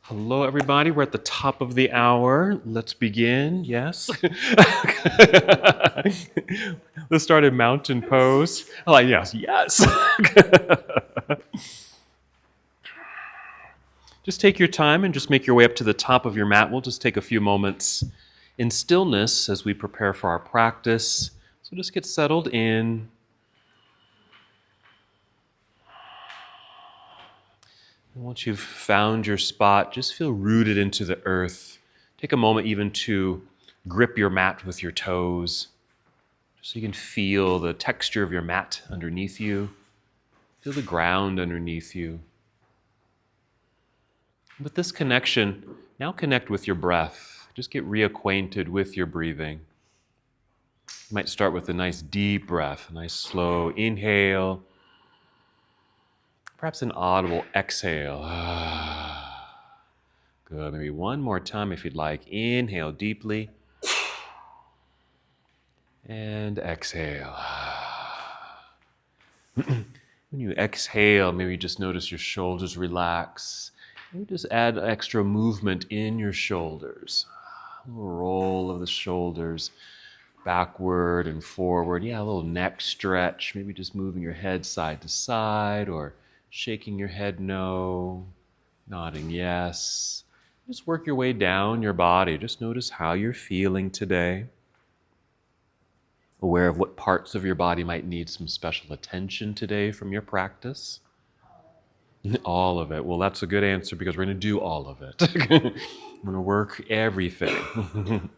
Hello, everybody. We're at the top of the hour. Let's begin. Yes. Let's start in mountain pose. I'm like, yes, yes. Just take your time and just make your way up to the top of your mat. We'll just take a few moments in stillness as we prepare for our practice. So just get settled in. And once you've found your spot, just feel rooted into the earth. Take a moment even to grip your mat with your toes, just so you can feel the texture of your mat underneath you. Feel the ground underneath you. With this connection, now connect with your breath. Just get reacquainted with your breathing. You might start with a nice deep breath, a nice slow inhale, perhaps an audible exhale. Good. Maybe one more time if you'd like. Inhale deeply. And exhale. When you exhale, maybe just notice your shoulders relax. Maybe just add extra movement in your shoulders. A little roll of the shoulders backward and forward. Yeah, a little neck stretch. Maybe just moving your head side to side or shaking your head no, nodding yes. Just work your way down your body. Just notice how you're feeling today. Aware of what parts of your body might need some special attention today from your practice. All of it. Well, that's a good answer because we're going to do all of it. I'm going to work everything.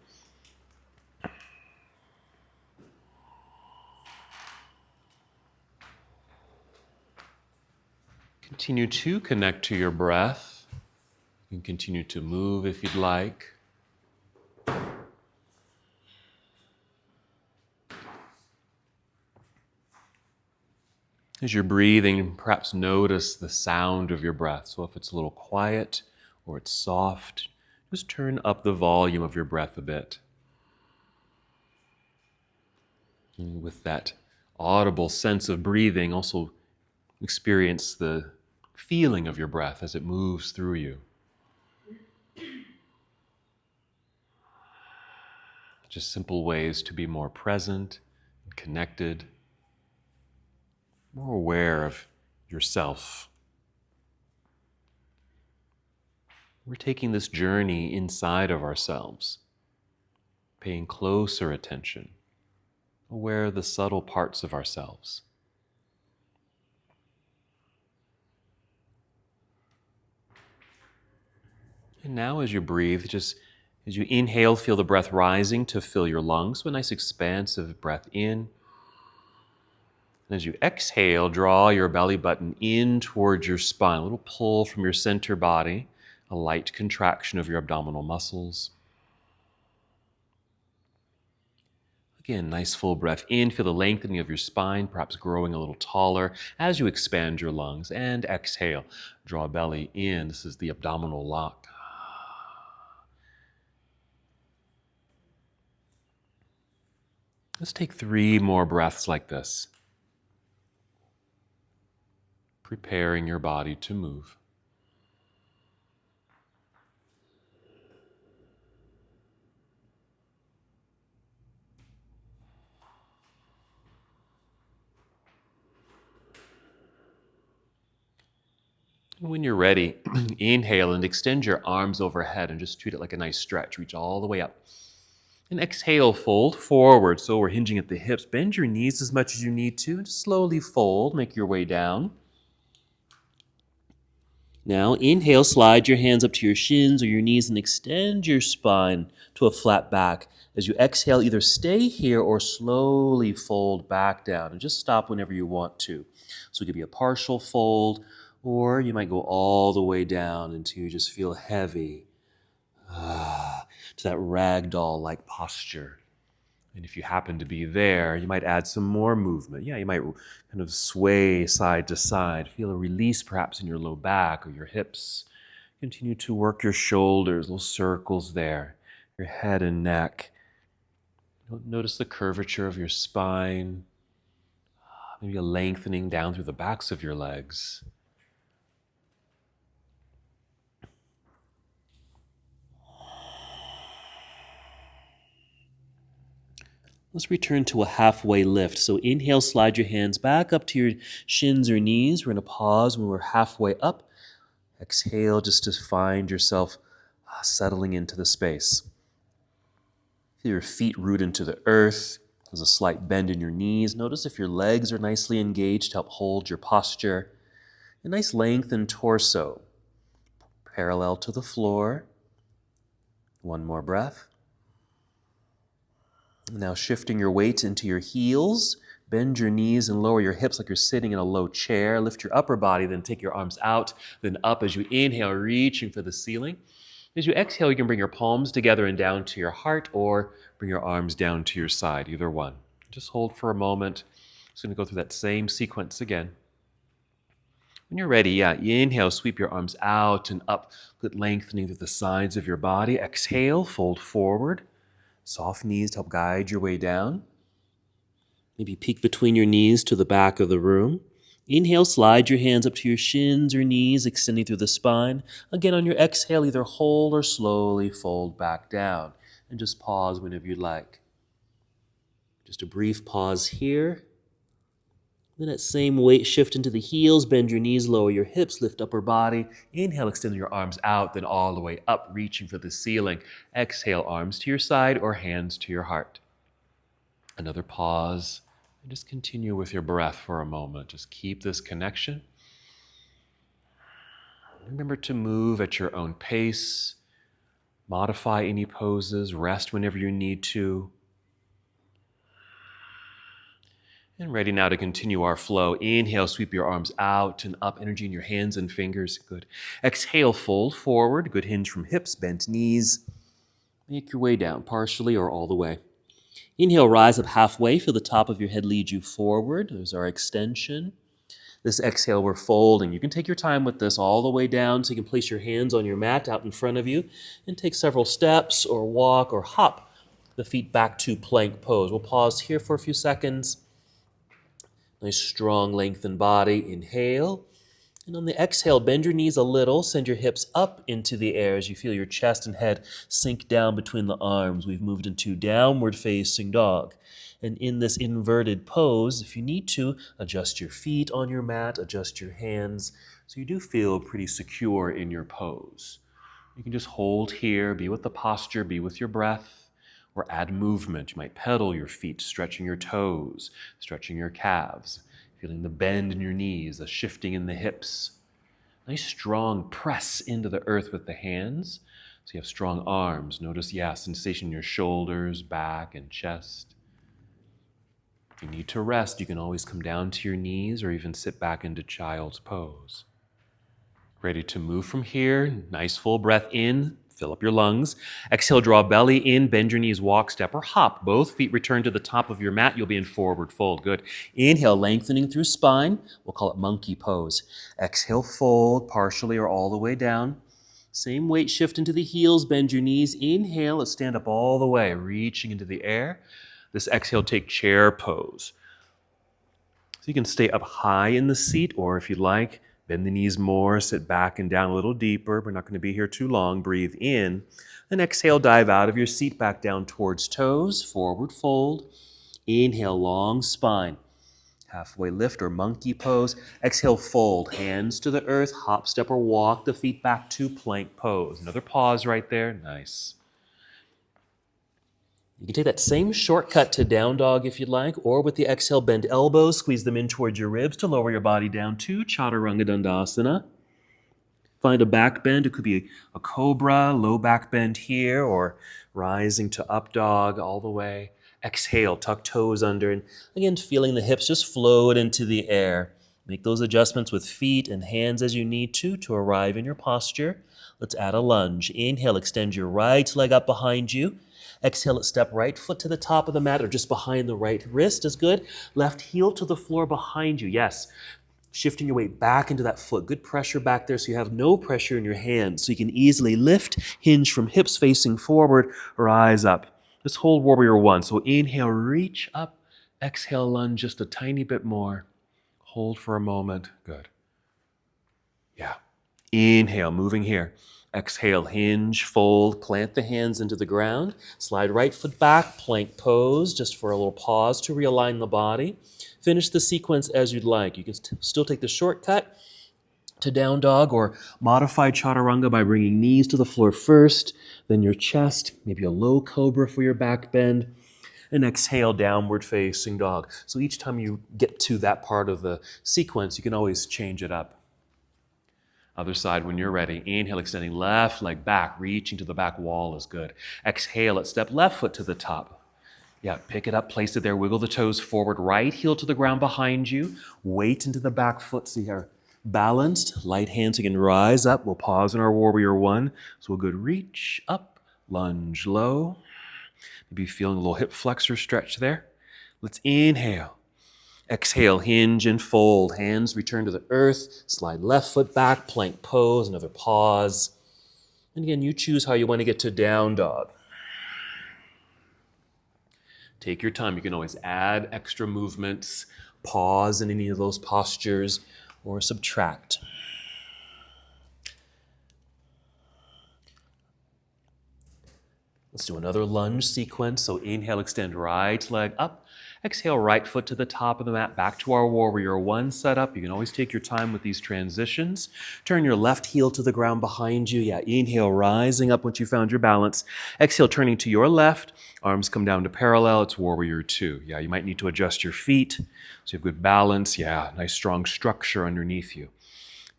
Continue to connect to your breath. You can continue to move if you'd like. As you're breathing, perhaps notice the sound of your breath. So if it's a little quiet or it's soft, just turn up the volume of your breath a bit. And with that audible sense of breathing, also experience the feeling of your breath as it moves through you. Just simple ways to be more present and connected, more aware of yourself. We're taking this journey inside of ourselves, paying closer attention, aware of the subtle parts of ourselves. And now as you breathe, just as you inhale, feel the breath rising to fill your lungs. So a nice expansive breath in. And as you exhale, draw your belly button in towards your spine. A little pull from your center body, a light contraction of your abdominal muscles. Again, nice full breath in. Feel the lengthening of your spine, perhaps growing a little taller as you expand your lungs. And exhale, draw belly in. This is the abdominal lock. Let's take 3 more breaths like this, preparing your body to move. And when you're ready, inhale and extend your arms overhead and just treat it like a nice stretch. Reach all the way up. And exhale, fold forward. So we're hinging at the hips. Bend your knees as much as you need to. Just slowly fold, make your way down. Now, inhale, slide your hands up to your shins or your knees and extend your spine to a flat back. As you exhale, either stay here or slowly fold back down and just stop whenever you want to. So it could be a partial fold, or you might go all the way down until you just feel heavy to that ragdoll-like posture. And if you happen to be there, you might add some more movement. Yeah, you might kind of sway side to side. Feel a release perhaps in your low back or your hips. Continue to work your shoulders, little circles there, your head and neck. Notice the curvature of your spine. Maybe a lengthening down through the backs of your legs. Let's return to a halfway lift. So inhale, slide your hands back up to your shins or knees. We're going to pause when we're halfway up. Exhale just to find yourself settling into the space. Feel your feet root into the earth. There's a slight bend in your knees. Notice if your legs are nicely engaged to help hold your posture. A nice lengthened torso, parallel to the floor. One more breath. Now shifting your weight into your heels. Bend your knees and lower your hips like you're sitting in a low chair. Lift your upper body, then take your arms out, then up as you inhale, reaching for the ceiling. As you exhale, you can bring your palms together and down to your heart, or bring your arms down to your side, either one. Just hold for a moment. Just going to go through that same sequence again. When you're ready, you inhale, sweep your arms out and up, good lengthening through the sides of your body. Exhale, fold forward. Soft knees to help guide your way down. Maybe peek between your knees to the back of the room. Inhale, slide your hands up to your shins or knees, extending through the spine. Again, on your exhale, either hold or slowly fold back down. And just pause whenever you'd like. Just a brief pause here. Then that same weight shift into the heels, bend your knees, lower your hips, lift upper body. Inhale, extend your arms out, then all the way up, reaching for the ceiling. Exhale, arms to your side or hands to your heart. Another pause. And just continue with your breath for a moment. Just keep this connection. Remember to move at your own pace. Modify any poses. Rest whenever you need to. And ready now to continue our flow. Inhale, sweep your arms out and up. Energy in your hands and fingers. Good. Exhale, fold forward. Good hinge from hips, bent knees. Make your way down, partially or all the way. Inhale, rise up halfway. Feel the top of your head lead you forward. There's our extension. This exhale, we're folding. You can take your time with this all the way down so you can place your hands on your mat out in front of you and take several steps or walk or hop the feet back to plank pose. We'll pause here for a few seconds. Nice strong lengthened body. Inhale. And on the exhale, bend your knees a little. Send your hips up into the air as you feel your chest and head sink down between the arms. We've moved into downward facing dog. And in this inverted pose, if you need to, adjust your feet on your mat, adjust your hands, so you do feel pretty secure in your pose. You can just hold here, be with the posture, be with your breath, or add movement. You might pedal your feet, stretching your toes, stretching your calves, feeling the bend in your knees, the shifting in the hips. Nice strong press into the earth with the hands. So you have strong arms. Notice, sensation in your shoulders, back, and chest. If you need to rest, you can always come down to your knees or even sit back into child's pose. Ready to move from here. Nice full breath in. Fill up your lungs. Exhale, draw belly in, bend your knees, walk, step, or hop. Both feet return to the top of your mat. You'll be in forward fold. Good. Inhale, lengthening through spine. We'll call it monkey pose. Exhale, fold, partially or all the way down. Same weight shift into the heels, bend your knees. Inhale, let's stand up all the way, reaching into the air. This exhale, take chair pose. So you can stay up high in the seat, or if you'd like, bend the knees more, sit back and down a little deeper. We're not going to be here too long. Breathe in. Then exhale, dive out of your seat, back down towards toes, forward fold. Inhale, long spine. Halfway lift or monkey pose. Exhale, fold. Hands to the earth, hop, step, or walk the feet back to plank pose. Another pause right there. Nice. You can take that same shortcut to down dog if you'd like, or with the exhale, bend elbows, squeeze them in towards your ribs to lower your body down to Chaturanga Dandasana. Find a back bend. It could be a cobra, low back bend here, or rising to up dog all the way. Exhale, tuck toes under, and again, feeling the hips just float into the air. Make those adjustments with feet and hands as you need to arrive in your posture. Let's add a lunge. Inhale, extend your right leg up behind you. Exhale, let's step right foot to the top of the mat or just behind the right wrist is good. Left heel to the floor behind you. Yes. Shifting your weight back into that foot. Good pressure back there so you have no pressure in your hands. So you can easily lift, hinge from hips facing forward, rise up. Let's hold warrior one. So inhale, reach up. Exhale, lunge just a tiny bit more. Hold for a moment. Good. Yeah. Inhale, moving here. Exhale, hinge, fold, plant the hands into the ground. Slide right foot back, plank pose, just for a little pause to realign the body. Finish the sequence as you'd like. You can still take the shortcut to down dog or modify chaturanga by bringing knees to the floor first, then your chest, maybe a low cobra for your back bend, and exhale, downward facing dog. So each time you get to that part of the sequence, you can always change it up. Other side when you're ready. Inhale, extending left leg back, reaching to the back wall is good. Exhale, let's step left foot to the top. Yeah, pick it up, place it there, wiggle the toes forward, right heel to the ground behind you, weight into the back foot so you're balanced. Light hands, you can rise up. We'll pause in our warrior one. So we'll go reach up, lunge low. Maybe feeling a little hip flexor stretch there. Let's inhale. Exhale, hinge and fold. Hands return to the earth. Slide left foot back, plank pose, another pause. And again, you choose how you want to get to down dog. Take your time. You can always add extra movements, pause in any of those postures, or subtract. Let's do another lunge sequence. So inhale, extend right leg up. Exhale, right foot to the top of the mat, back to our warrior one setup. You can always take your time with these transitions. Turn your left heel to the ground behind you. Yeah, inhale, rising up once you found your balance. Exhale, turning to your left. Arms come down to parallel. It's warrior two. Yeah, you might need to adjust your feet so you have good balance. Yeah, nice strong structure underneath you.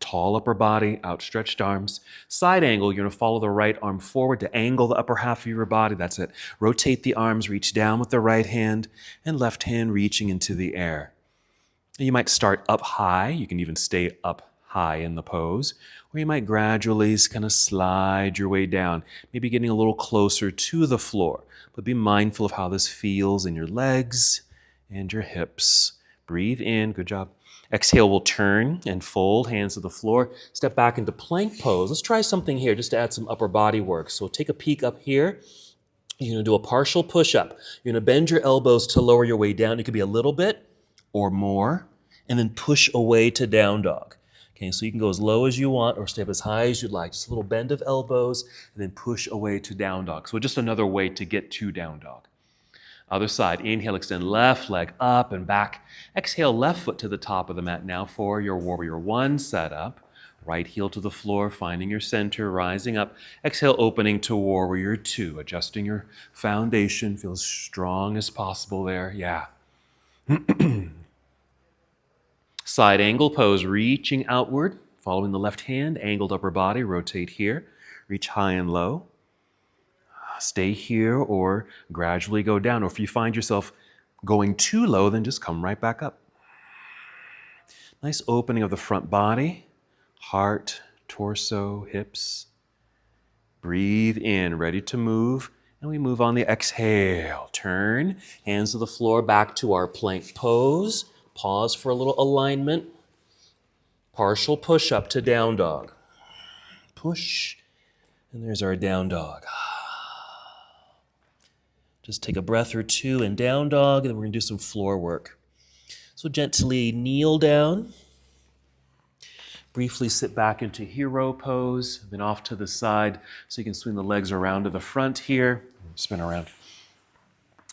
Tall upper body, outstretched arms. Side angle, you're going to follow the right arm forward to angle the upper half of your body. That's it. Rotate the arms, reach down with the right hand, and left hand reaching into the air. You might start up high. You can even stay up high in the pose. Or you might gradually kind of slide your way down, maybe getting a little closer to the floor. But be mindful of how this feels in your legs and your hips. Breathe in. Good job. Exhale, we'll turn and fold, hands to the floor. Step back into plank pose. Let's try something here just to add some upper body work. So take a peek up here. You're going to do a partial push-up. You're going to bend your elbows to lower your way down. It could be a little bit or more, and then push away to down dog. Okay, so you can go as low as you want or step as high as you'd like. Just a little bend of elbows, and then push away to down dog. So just another way to get to down dog. Other side, inhale, extend left leg up and back. Exhale, left foot to the top of the mat now for your warrior one setup. Right heel to the floor, finding your center, rising up. Exhale, opening to warrior two, adjusting your foundation. Feel as strong as possible there. Yeah. Side angle pose, reaching outward, following the left hand, angled upper body, rotate here. Reach high and low. Stay here or gradually go down. Or if you find yourself going too low, then just come right back up. Nice opening of the front body, heart, torso, hips. Breathe in, ready to move. And we move on the exhale. Turn, hands to the floor, back to our plank pose. Pause for a little alignment. Partial push up to down dog. Push, and there's our down dog. Just take a breath or two in down dog, and then we're going to do some floor work. So gently kneel down. Briefly sit back into hero pose, then off to the side so you can swing the legs around to the front here. Spin around.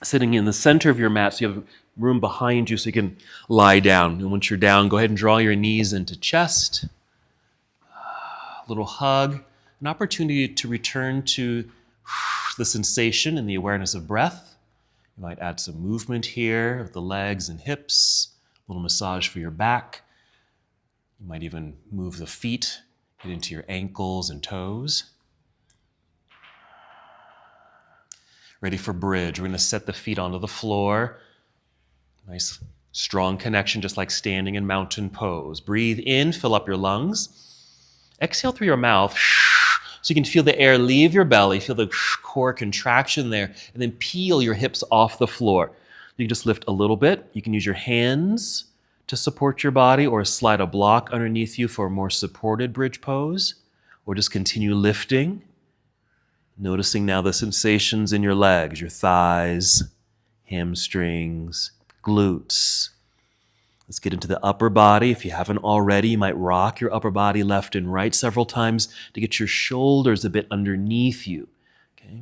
Sitting in the center of your mat so you have room behind you so you can lie down. And once you're down, go ahead and draw your knees into chest. A little hug. An opportunity to return to the sensation and the awareness of breath. You might add some movement here of the legs and hips, a little massage for your back. You might even move the feet, get into your ankles and toes. Ready for bridge. We're going to set the feet onto the floor. Nice strong connection, just like standing in mountain pose. Breathe in, fill up your lungs. Exhale through your mouth. So you can feel the air leave your belly, feel the core contraction there, and then peel your hips off the floor. You can just lift a little bit. You can use your hands to support your body or slide a block underneath you for a more supported bridge pose, or just continue lifting. Noticing now the sensations in your legs, your thighs, hamstrings, glutes. Let's get into the upper body. If you haven't already, you might rock your upper body left and right several times to get your shoulders a bit underneath you. Okay?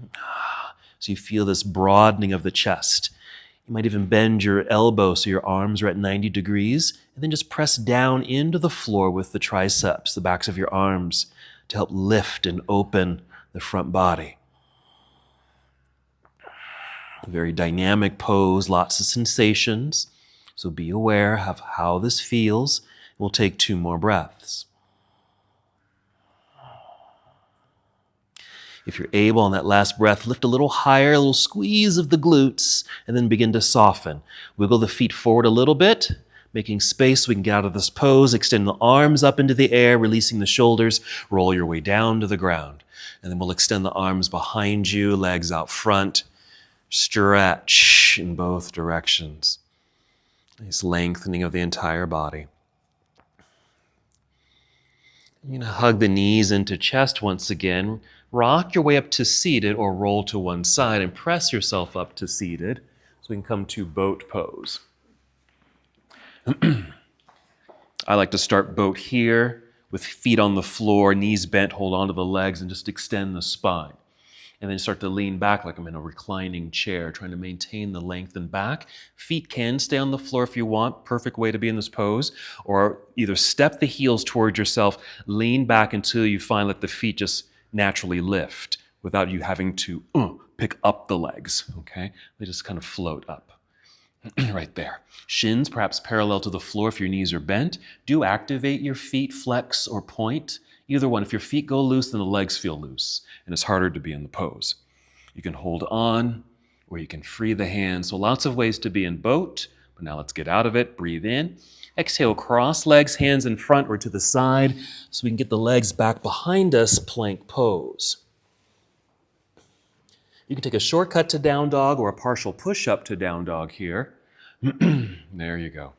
So you feel this broadening of the chest. You might even bend your elbow so your arms are at 90 degrees, and then just press down into the floor with the triceps, the backs of your arms, to help lift and open the front body. A very dynamic pose, lots of sensations. So be aware of how this feels. We'll take 2 more breaths. If you're able, on that last breath, lift a little higher, a little squeeze of the glutes, and then begin to soften. Wiggle the feet forward a little bit, making space so we can get out of this pose. Extend the arms up into the air, releasing the shoulders. Roll your way down to the ground. And then we'll extend the arms behind you, legs out front. Stretch in both directions. Nice lengthening of the entire body. You're going to hug the knees into chest once again. Rock your way up to seated or roll to one side and press yourself up to seated so we can come to boat pose. I like to start boat here with feet on the floor, knees bent, hold onto the legs, and just extend the spine. And then start to lean back like I'm in a reclining chair, trying to maintain the length and back. Feet can stay on the floor if you want. Perfect way to be in this pose. Or either step the heels towards yourself, lean back until you find that the feet just naturally lift without you having to pick up the legs, okay? They just kind of float up. Right there. Shins perhaps parallel to the floor if your knees are bent. Do activate your feet, flex or point. Either one. If your feet go loose, then the legs feel loose, and it's harder to be in the pose. You can hold on, or you can free the hands. So lots of ways to be in boat, but now let's get out of it. Breathe in. Exhale, cross legs, hands in front or to the side, so we can get the legs back behind us, plank pose. You can take a shortcut to down dog or a partial push-up to down dog here. There you go.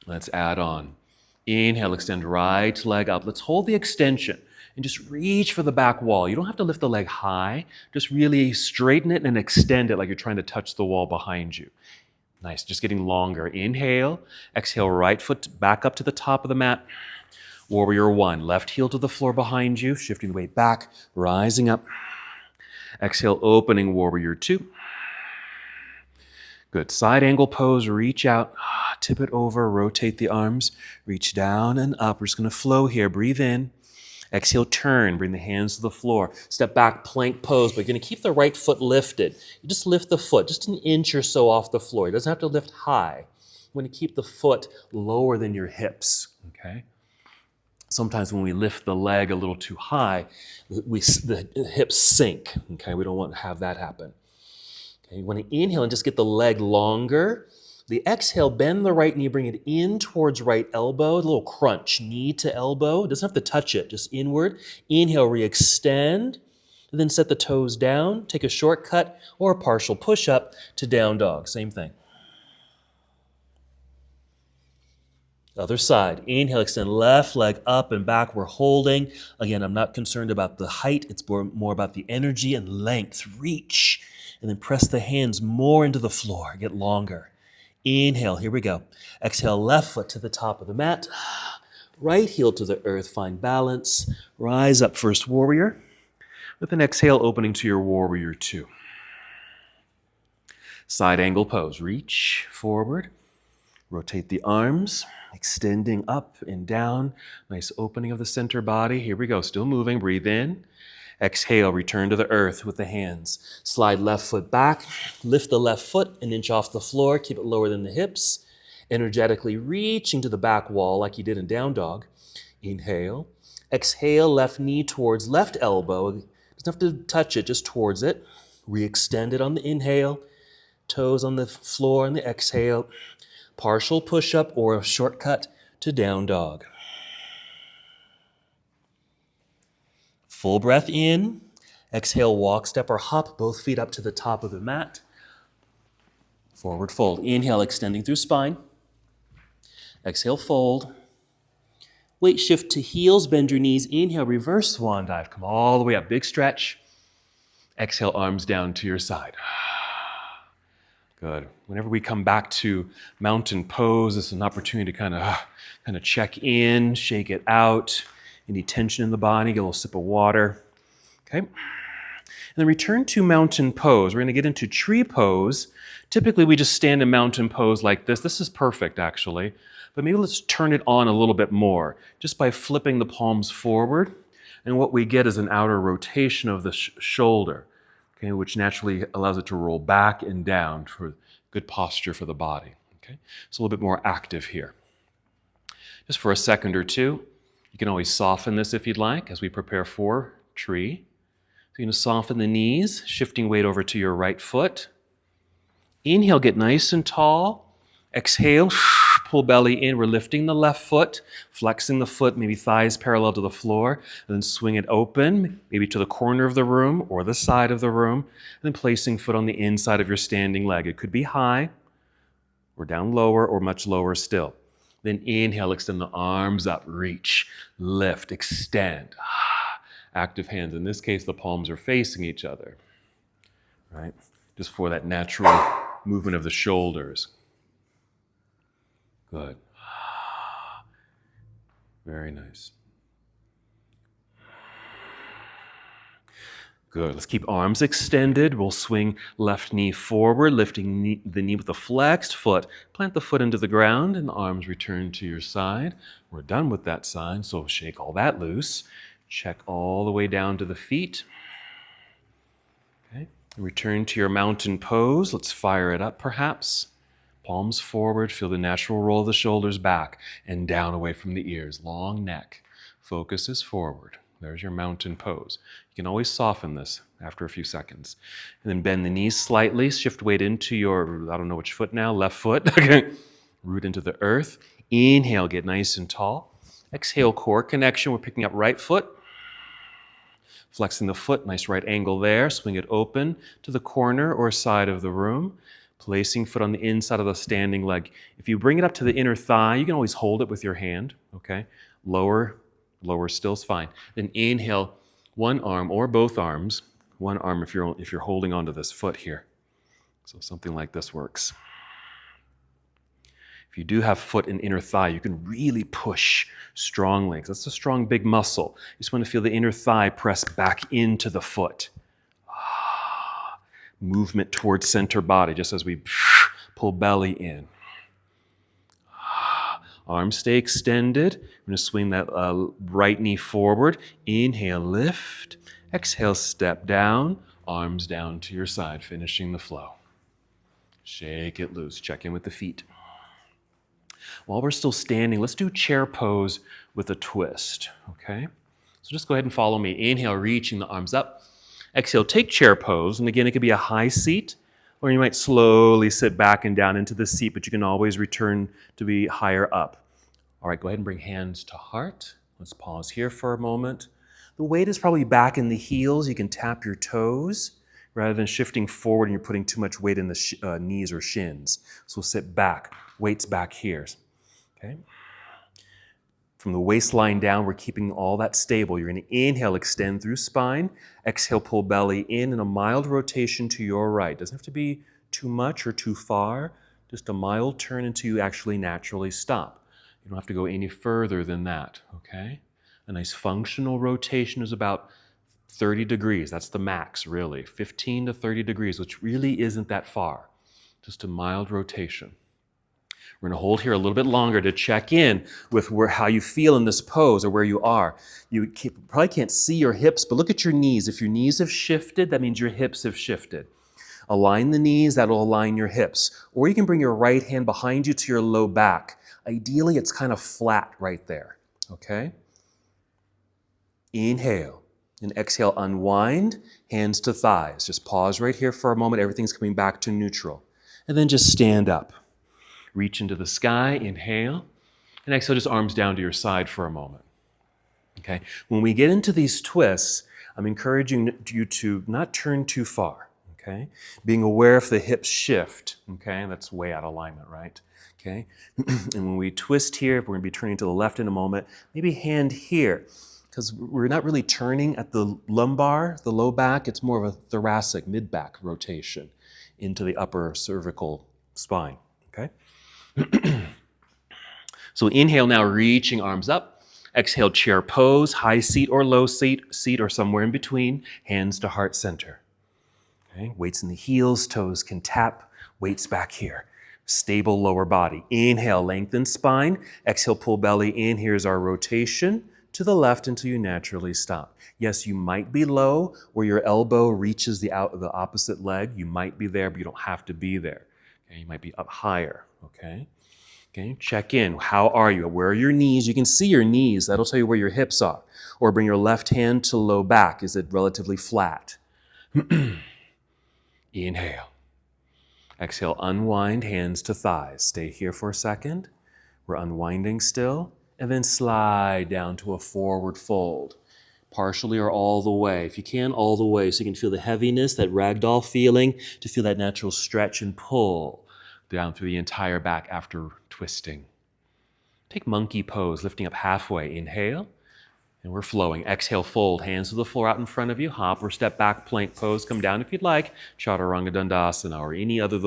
Let's add on. Inhale, extend right leg up. Let's hold the extension and just reach for the back wall. You don't have to lift the leg high. Just really straighten it and extend it like you're trying to touch the wall behind you. Nice, just getting longer. Inhale, exhale, right foot back up to the top of the mat. Warrior 1, left heel to the floor behind you, shifting the weight back, rising up. Exhale, opening warrior 2. Good. Side angle pose, reach out, tip it over, rotate the arms, reach down and up. We're just going to flow here. Breathe in. Exhale, turn, bring the hands to the floor. Step back, plank pose, but you're going to keep the right foot lifted. You just lift the foot, just an inch or so off the floor. It doesn't have to lift high. You want to keep the foot lower than your hips, okay? Sometimes when we lift the leg a little too high, the hips sink, okay? We don't want to have that happen. Okay, you want to inhale and just get the leg longer. The exhale, bend the right knee, bring it in towards right elbow, a little crunch, knee to elbow. It doesn't have to touch it, just inward. Inhale, re-extend, and then set the toes down. Take a shortcut or a partial push-up to down dog, same thing. Other side. Inhale, extend left leg up and back. We're holding. Again, I'm not concerned about the height. It's more about the energy and length. Reach. And then press the hands more into the floor. Get longer. Inhale. Here we go. Exhale, left foot to the top of the mat. Right heel to the earth. Find balance. Rise up, first warrior. With an exhale, opening to your warrior 2. Side angle pose. Reach forward. Rotate the arms, extending up and down. Nice opening of the center body. Here we go. Still moving. Breathe in. Exhale. Return to the earth with the hands. Slide left foot back. Lift the left foot an inch off the floor. Keep it lower than the hips. Energetically reaching to the back wall like you did in down dog. Inhale. Exhale. Left knee towards left elbow. Doesn't have to touch it, just towards it. Re-extend it on the inhale. Toes on the floor on the exhale. Partial push-up or a shortcut to down dog. Full breath in. Exhale, walk, step, or hop, both feet up to the top of the mat. Forward fold. Inhale, extending through spine. Exhale, fold. Weight shift to heels, bend your knees. Inhale, reverse swan dive. Come all the way up, big stretch. Exhale, arms down to your side. Good. Whenever we come back to mountain pose, this is an opportunity to kind of check in, shake it out. Any tension in the body, get a little sip of water. Okay. And then return to mountain pose. We're going to get into tree pose. Typically, we just stand in mountain pose like this. This is perfect, actually. But maybe let's turn it on a little bit more, just by flipping the palms forward. And what we get is an outer rotation of the shoulder, okay, which naturally allows it to roll back and down for good posture for the body. Okay? It's a little bit more active here. Just for a second or two. You can always soften this if you'd like as we prepare for tree. So you're going to soften the knees, shifting weight over to your right foot. Inhale, get nice and tall. Exhale, pull belly in. We're lifting the left foot, flexing the foot, maybe thighs parallel to the floor, and then swing it open, maybe to the corner of the room or the side of the room, and then placing foot on the inside of your standing leg. It could be high or down lower or much lower still. Then inhale, extend the arms up, reach, lift, extend. Active hands. In this case, the palms are facing each other, right? Just for that natural movement of the shoulders. Good. Very nice. Good. Let's keep arms extended. We'll swing left knee forward, lifting the knee with a flexed foot. Plant the foot into the ground and the arms return to your side. We're done with that side, so shake all that loose. Check all the way down to the feet. Okay. Return to your mountain pose. Let's fire it up perhaps. Palms forward. Feel the natural roll of the shoulders back and down away from the ears. Long neck. Focus is forward. There's your mountain pose. You can always soften this after a few seconds. And then bend the knees slightly. Shift weight into your, I don't know which foot now, left foot. Root into the earth. Inhale, get nice and tall. Exhale, core connection. We're picking up right foot. Flexing the foot, nice right angle there. Swing it open to the corner or side of the room. Placing foot on the inside of the standing leg. If you bring it up to the inner thigh, you can always hold it with your hand, okay? Lower still is fine. Then inhale, one arm or both arms. One arm if you're holding onto this foot here. So something like this works. If you do have foot and inner thigh, you can really push strongly. That's a strong, big muscle. You just want to feel the inner thigh press back into the foot. Movement towards center body, just as we pull belly in. Arms stay extended. I'm going to swing that right knee forward. Inhale, lift. Exhale, step down. Arms down to your side, finishing the flow. Shake it loose. Check in with the feet. While we're still standing, let's do chair pose with a twist, okay? So just go ahead and follow me. Inhale, reaching the arms up. Exhale, take chair pose. And again, it could be a high seat, or you might slowly sit back and down into the seat, but you can always return to be higher up. All right, go ahead and bring hands to heart. Let's pause here for a moment. The weight is probably back in the heels. You can tap your toes rather than shifting forward and you're putting too much weight in the knees or shins. So sit back. Weight's back here. Okay. From the waistline down, we're keeping all that stable. You're going to inhale, extend through spine. Exhale, pull belly in and a mild rotation to your right. Doesn't have to be too much or too far. Just a mild turn until you actually naturally stop. You don't have to go any further than that, okay? A nice functional rotation is about 30 degrees. That's the max, really. 15 to 30 degrees, which really isn't that far. Just a mild rotation. We're going to hold here a little bit longer to check in with how you feel in this pose or where you are. You probably can't see your hips, but look at your knees. If your knees have shifted, that means your hips have shifted. Align the knees, that'll align your hips. Or you can bring your right hand behind you to your low back. Ideally, it's kind of flat right there, okay? Inhale and exhale, unwind, hands to thighs. Just pause right here for a moment. Everything's coming back to neutral. And then just stand up. Reach into the sky, inhale, and exhale, just arms down to your side for a moment. Okay? When we get into these twists, I'm encouraging you to not turn too far, okay? Being aware if the hips shift, okay? That's way out of alignment, right? Okay? And when we twist here, we're going to be turning to the left in a moment, maybe hand here, because we're not really turning at the lumbar, the low back. It's more of a thoracic, mid-back rotation. into the upper cervical spine, okay? So inhale now, reaching arms up. Exhale, chair pose, high seat or low seat or somewhere in between, hands to heart center. Okay? Weights in the heels, toes can tap, weights back here. Stable lower body. Inhale, lengthen spine. Exhale, pull belly in. Here's our rotation to the left until you naturally stop. Yes, you might be low where your elbow reaches the opposite leg. You might be there, but you don't have to be there. Okay? You might be up higher, okay? Okay, check in. How are you? Where are your knees? You can see your knees. That'll tell you where your hips are. Or bring your left hand to low back. Is it relatively flat? Inhale. Exhale, unwind, hands to thighs. Stay here for a second. We're unwinding still. And then slide down to a forward fold. Partially or all the way. If you can, all the way. So you can feel the heaviness, that ragdoll feeling, to feel that natural stretch and pull down through the entire back after twisting. Take monkey pose, lifting up halfway. Inhale, and we're flowing. Exhale, fold, hands to the floor out in front of you. Hop or step back, plank pose. Come down if you'd like. Chaturanga Dandasana or any other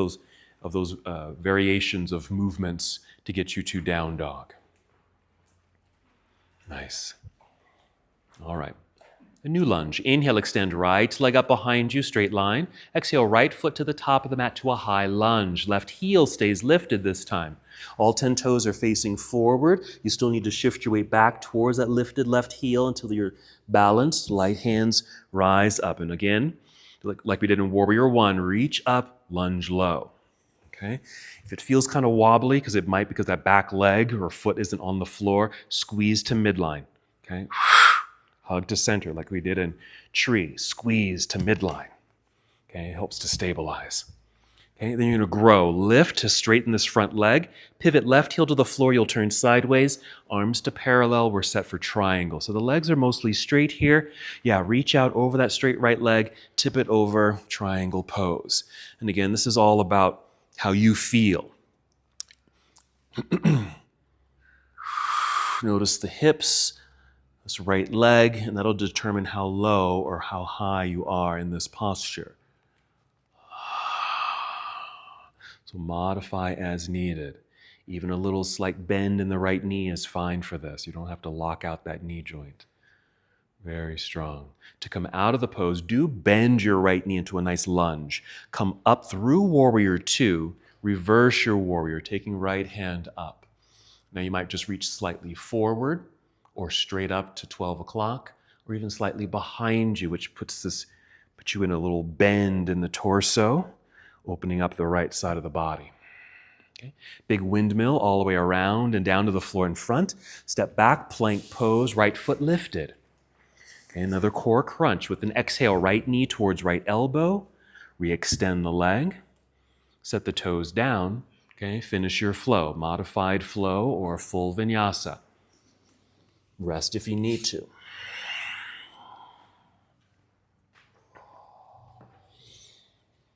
of those variations of movements to get you to down dog. Nice. All right. A new lunge. Inhale, extend right leg up behind you, straight line. Exhale, right foot to the top of the mat to a high lunge. Left heel stays lifted this time. All 10 toes are facing forward. You still need to shift your weight back towards that lifted left heel until you're balanced. Light hands rise up. And again, like we did in Warrior One, reach up, lunge low. Okay? If it feels kind of wobbly, because that back leg or foot isn't on the floor, squeeze to midline. Okay? Hug to center like we did in tree. Squeeze to midline. Okay, it helps to stabilize. Okay, then you're going to grow. Lift to straighten this front leg. Pivot left heel to the floor. You'll turn sideways. Arms to parallel. We're set for triangle. So the legs are mostly straight here. Yeah, reach out over that straight right leg. Tip it over. Triangle pose. And again, this is all about how you feel. Notice the hips. This right leg, and that'll determine how low or how high you are in this posture. So modify as needed. Even a little slight bend in the right knee is fine for this. You don't have to lock out that knee joint. Very strong. To come out of the pose, do bend your right knee into a nice lunge. Come up through Warrior Two, reverse your Warrior, taking right hand up. Now you might just reach slightly forward, or straight up to 12 o'clock, or even slightly behind you, which puts you in a little bend in the torso, opening up the right side of the body. Okay. Big windmill all the way around and down to the floor in front. Step back, plank pose, right foot lifted. Okay, another core crunch with an exhale, right knee towards right elbow. Re-extend the leg. Set the toes down. Okay, finish your flow, modified flow or full vinyasa. Rest if you need to.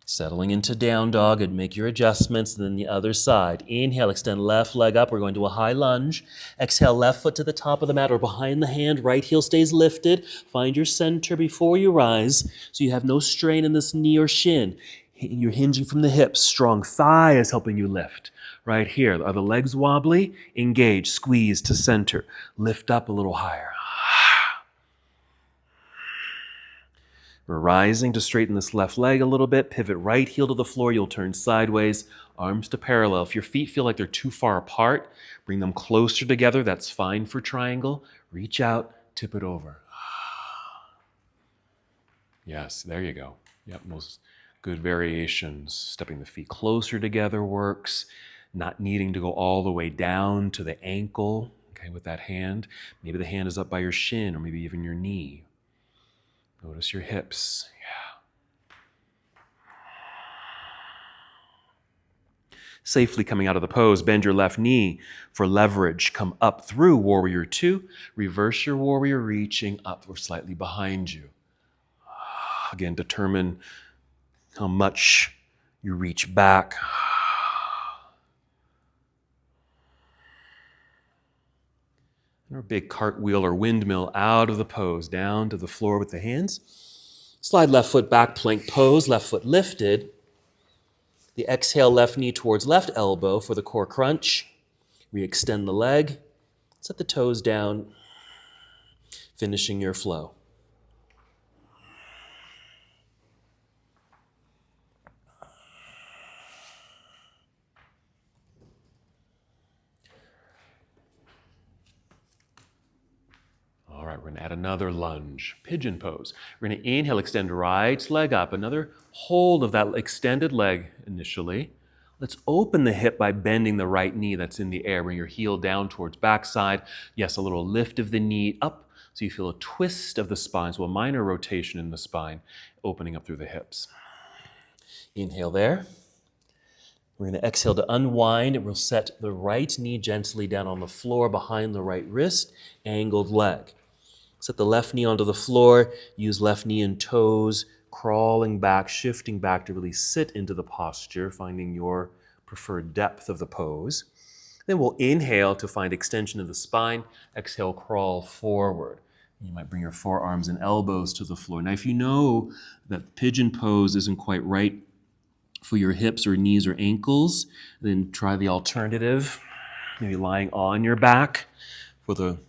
Settling into down dog and make your adjustments. Then the other side. Inhale, extend left leg up. We're going to a high lunge. Exhale, left foot to the top of the mat or behind the hand. Right heel stays lifted. Find your center before you rise so you have no strain in this knee or shin. You're hinging from the hips. Strong thigh is helping you lift. Right here. Are the legs wobbly? Engage. Squeeze to center. Lift up a little higher. We're rising to straighten this left leg a little bit. Pivot right heel to the floor. You'll turn sideways. Arms to parallel. If your feet feel like they're too far apart, bring them closer together. That's fine for triangle. Reach out. Tip it over. Yes, there you go. Yep, most good variations. Stepping the feet closer together works. Not needing to go all the way down to the ankle, okay, with that hand. Maybe the hand is up by your shin or maybe even your knee. Notice your hips. Yeah. Safely coming out of the pose, bend your left knee for leverage. Come up through Warrior Two. Reverse your Warrior, reaching up or slightly behind you. Again, determine how much you reach back. Or a big cartwheel or windmill out of the pose, down to the floor with the hands. Slide left foot back, plank pose, left foot lifted. The exhale, left knee towards left elbow for the core crunch. Re-extend the leg. Set the toes down, finishing your flow. All right, we're going to add another lunge, pigeon pose. We're going to inhale, extend right leg up. Another hold of that extended leg initially. Let's open the hip by bending the right knee that's in the air. Bring your heel down towards backside. Yes, a little lift of the knee up so you feel a twist of the spine, so a minor rotation in the spine, opening up through the hips. Inhale there. We're going to exhale to unwind, and we'll set the right knee gently down on the floor behind the right wrist, angled leg. Set the left knee onto the floor, use left knee and toes, crawling back, shifting back to really sit into the posture, finding your preferred depth of the pose. Then we'll inhale to find extension of the spine, exhale, crawl forward. You might bring your forearms and elbows to the floor. Now, if you know that pigeon pose isn't quite right for your hips or knees or ankles, then try the alternative, maybe lying on your back for the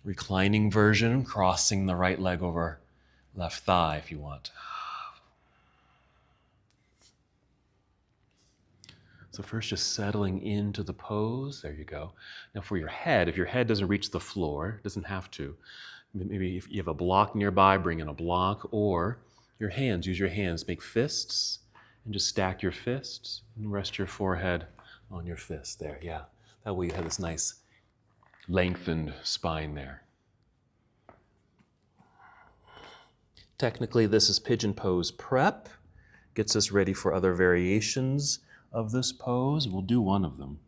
reclining version, crossing the right leg over left thigh if you want. So first just settling into the pose. There you go. Now for your head, if your head doesn't reach the floor, it doesn't have to. Maybe if you have a block nearby, bring in a block, or your hands, use your hands, make fists, and just stack your fists and rest your forehead on your fist there. Yeah, that way you have this nice lengthened spine there. Technically, this is pigeon pose prep. Gets us ready for other variations of this pose. We'll do one of them.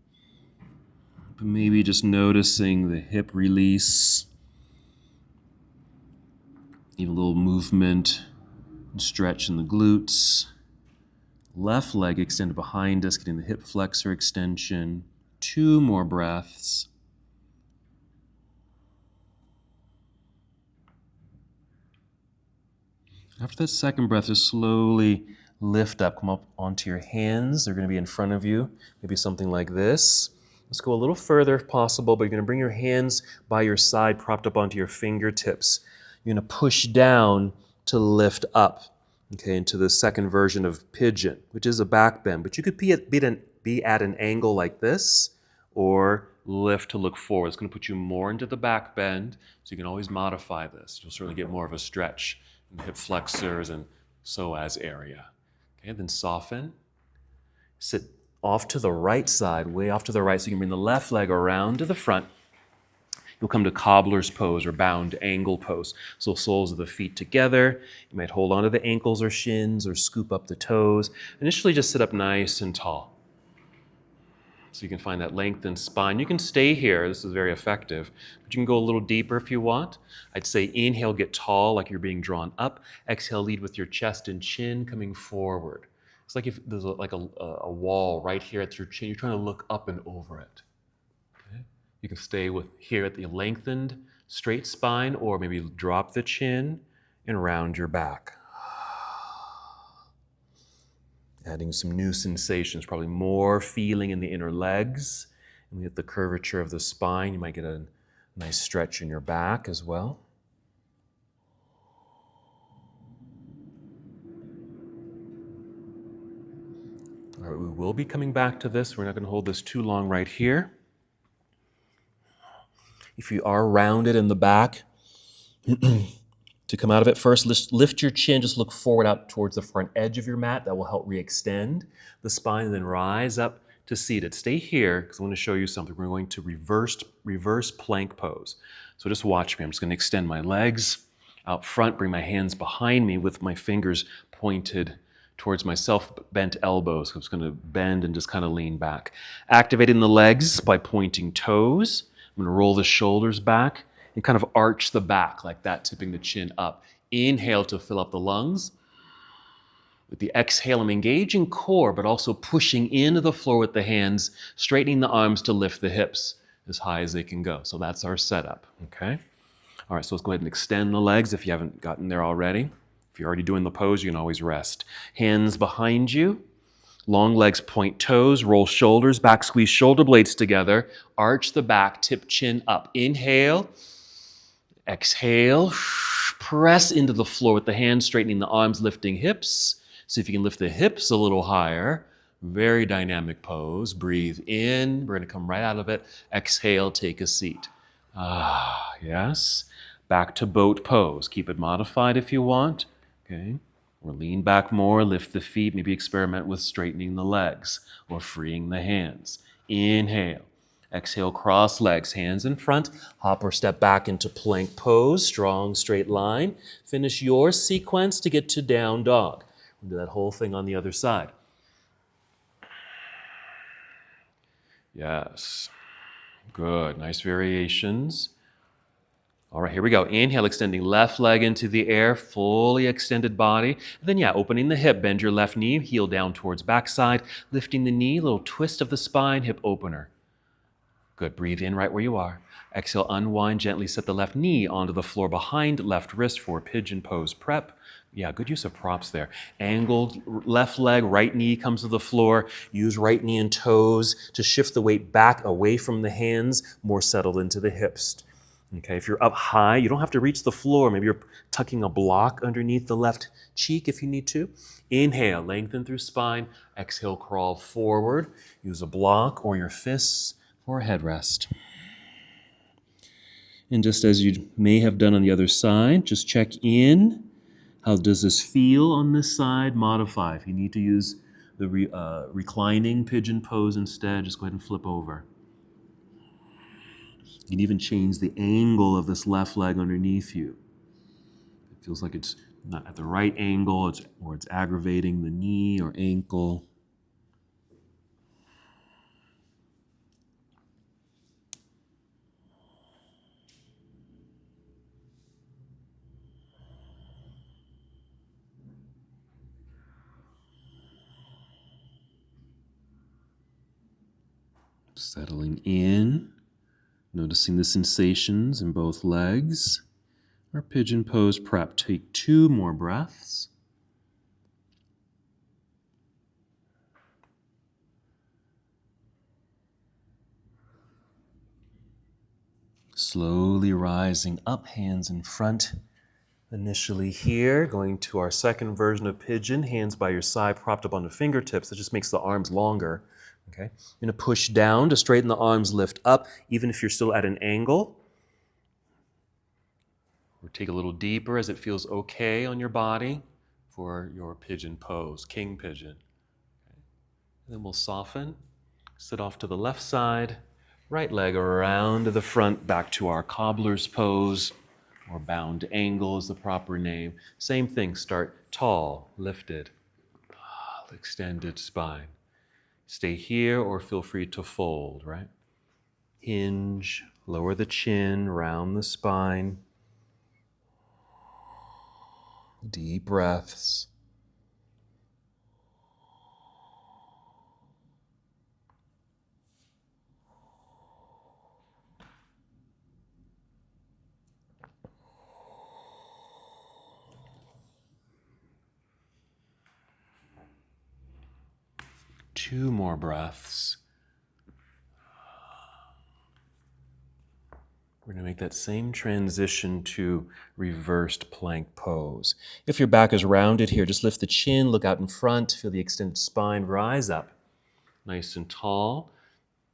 But maybe just noticing the hip release, even a little movement and stretch in the glutes. Left leg extended behind us, getting the hip flexor extension. 2 more breaths. After that second breath, just slowly lift up, come up onto your hands. They're going to be in front of you, maybe something like this. Let's go a little further if possible, but you're going to bring your hands by your side, propped up onto your fingertips. You're going to push down to lift up, okay, into the second version of pigeon, which is a back bend. But you could be at an angle like this, or lift to look forward. It's going to put you more into the back bend, so you can always modify this. You'll certainly get more of a stretch in the hip flexors and psoas area. Okay, then soften. Sit off to the right side, way off to the right, so you can bring the left leg around to the front. You'll come to cobbler's pose or bound angle pose. So soles of the feet together. You might hold onto the ankles or shins or scoop up the toes. Initially, just sit up nice and tall. So you can find that lengthened spine. You can stay here. This is very effective. But you can go a little deeper if you want. I'd say inhale, get tall like you're being drawn up. Exhale, lead with your chest and chin coming forward. It's like if there's like a wall right here at your chin. You're trying to look up and over it. Okay? You can stay with here at the lengthened straight spine, or maybe drop the chin and round your back. Adding some new sensations, probably more feeling in the inner legs. And with the curvature of the spine, you might get a nice stretch in your back as well. All right, we will be coming back to this. We're not going to hold this too long right here. If you are rounded in the back, to come out of it first, lift your chin, just look forward out towards the front edge of your mat. That will help re-extend the spine, and then rise up to seated. Stay here, because I want to show you something. We're going to reverse plank pose. So just watch me. I'm just going to extend my legs out front, bring my hands behind me with my fingers pointed towards myself, bent elbows. So I'm just going to bend and just kind of lean back. Activating the legs by pointing toes. I'm going to roll the shoulders back and kind of arch the back like that, tipping the chin up. Inhale to fill up the lungs. With the exhale, I'm engaging core, but also pushing into the floor with the hands, straightening the arms to lift the hips as high as they can go. So that's our setup, okay? All right, so let's go ahead and extend the legs if you haven't gotten there already. If you're already doing the pose, you can always rest. Hands behind you. Long legs, point toes, roll shoulders back, squeeze shoulder blades together, arch the back, tip chin up. Inhale, exhale, press into the floor with the hands, straightening the arms, lifting hips. See if you can lift the hips a little higher. Very dynamic pose. Breathe in. We're going to come right out of it. Exhale, take a seat. Yes. Back to boat pose. Keep it modified if you want. Okay. Or lean back more, lift the feet, maybe experiment with straightening the legs or freeing the hands. Inhale. Exhale, cross legs, hands in front. Hop or step back into plank pose, strong straight line. Finish your sequence to get to down dog. We'll do that whole thing on the other side. Yes. Good. Nice variations. All right, here we go. Inhale, extending left leg into the air, fully extended body. And then, opening the hip, bend your left knee, heel down towards backside, lifting the knee, little twist of the spine, hip opener. Good. Breathe in right where you are. Exhale, unwind, gently set the left knee onto the floor behind left wrist for pigeon pose prep. Yeah, good use of props there. Angled left leg, right knee comes to the floor. Use right knee and toes to shift the weight back away from the hands, more settled into the hips. Okay, if you're up high, you don't have to reach the floor. Maybe you're tucking a block underneath the left cheek if you need to. Inhale, lengthen through spine. Exhale, crawl forward. Use a block or your fists for a headrest. And just as you may have done on the other side, just check in. How does this feel on this side? Modify. If you need to use the reclining pigeon pose instead, just go ahead and flip over. You can even change the angle of this left leg underneath you. It feels like it's not at the right angle, or it's aggravating the knee or ankle. Settling in, noticing the sensations in both legs. Our pigeon pose prep. Take 2 more breaths. Slowly rising up, hands in front. Initially here, going to our second version of pigeon, hands by your side, propped up on the fingertips. That just makes the arms longer. Okay, you're going to push down to straighten the arms, lift up, even if you're still at an angle. Or take a little deeper as it feels okay on your body for your pigeon pose, king pigeon. Okay. And then we'll soften, sit off to the left side, right leg around to the front, back to our cobbler's pose, or bound angle is the proper name. Same thing, start tall, lifted, extended spine. Stay here or feel free to fold, right? Hinge, lower the chin, round the spine. Deep breaths. Two more breaths. We're going to make that same transition to reversed plank pose. If your back is rounded here, just lift the chin, look out in front, feel the extended spine rise up. Nice and tall.